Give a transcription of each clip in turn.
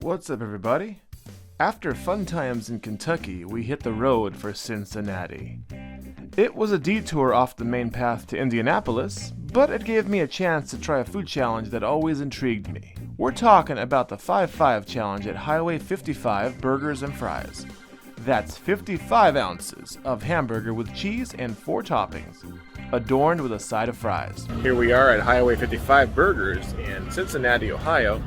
What's up, everybody? After fun times in Kentucky, we hit the road for Cincinnati. It was a detour off the main path to Indianapolis, but it gave me a chance to try a food challenge that always intrigued me. We're talking about the 5-5 challenge at Highway 55 Burgers and Fries. That's 55 ounces of hamburger with cheese and 4 toppings, adorned with a side of fries. Here we are at Highway 55 Burgers in Cincinnati, Ohio.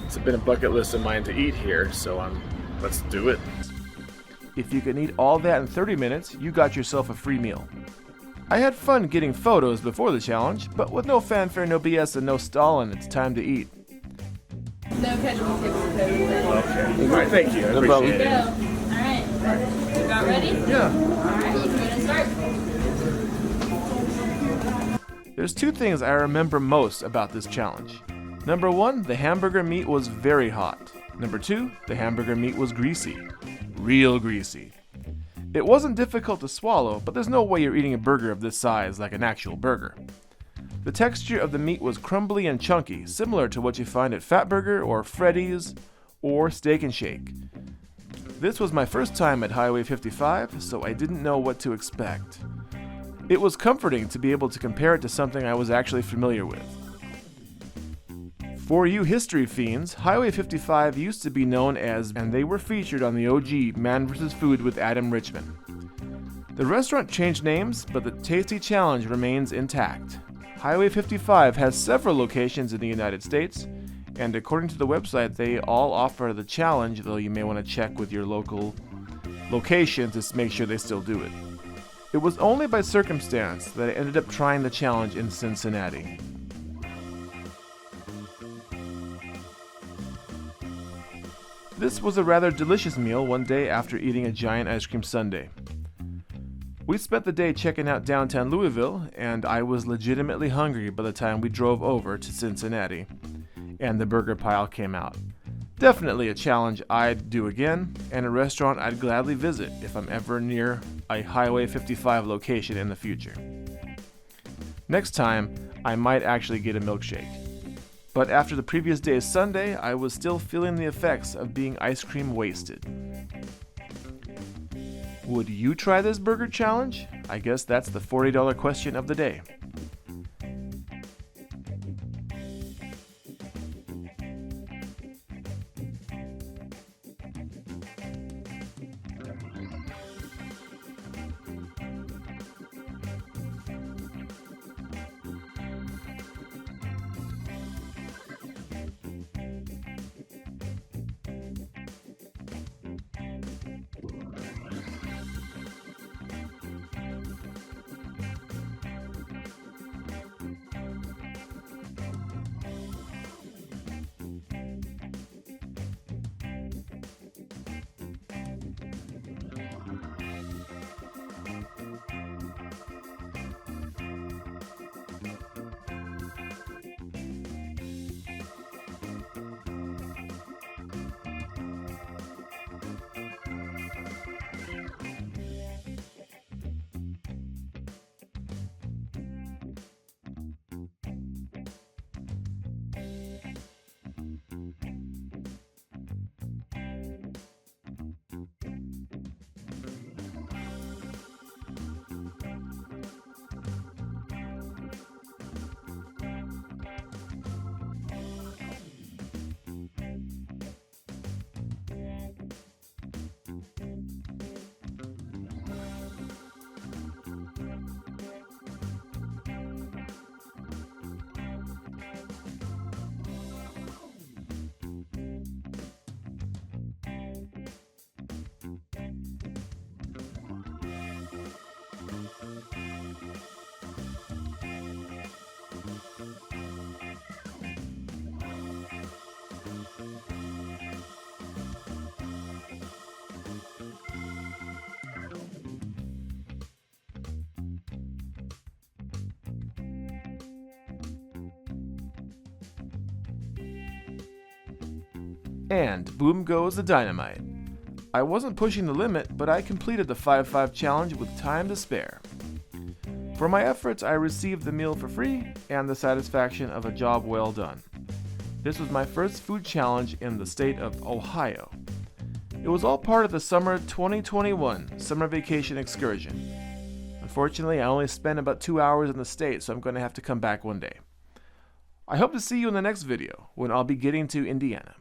It's been a bucket list of mine to eat here, so let's do it. If you can eat all that in 30 minutes, you got yourself a free meal. I had fun getting photos before the challenge, but with no fanfare, no BS, and no stalling, it's time to eat. No ketchup and pickles. Okay. All right, thank you. I appreciate it. All right. You got ready? Yeah. All right, you can start. There's 2 things I remember most about this challenge. Number 1, the hamburger meat was very hot. Number 2, the hamburger meat was greasy. Real greasy. It wasn't difficult to swallow, but there's no way you're eating a burger of this size like an actual burger. The texture of the meat was crumbly and chunky, similar to what you find at Fatburger or Freddy's or Steak and Shake. This was my first time at Highway 55, so I didn't know what to expect. It was comforting to be able to compare it to something I was actually familiar with. For you history fiends, Highway 55 used to be known as, and they were featured on the OG Man vs. Food with Adam Richman. The restaurant changed names, but the tasty challenge remains intact. Highway 55 has several locations in the United States, and according to the website, they all offer the challenge, though you may want to check with your local location to make sure they still do it. It was only by circumstance that I ended up trying the challenge in Cincinnati. This was a rather delicious meal one day after eating a giant ice cream sundae. We spent the day checking out downtown Louisville, and I was legitimately hungry by the time we drove over to Cincinnati, and the burger pile came out. Definitely a challenge I'd do again, and a restaurant I'd gladly visit if I'm ever near a Highway 55 location in the future. Next time, I might actually get a milkshake. But after the previous day's sundae, I was still feeling the effects of being ice cream wasted. Would you try this burger challenge? I guess that's the $40 question of the day. And boom goes the dynamite. I wasn't pushing the limit, but I completed the 5-5 challenge with time to spare. For my efforts, I received the meal for free and the satisfaction of a job well done. This was my first food challenge in the state of Ohio. It was all part of the summer 2021 summer vacation excursion. Unfortunately, I only spent about 2 hours in the state, so I'm going to have to come back one day. I hope to see you in the next video when I'll be getting to Indiana.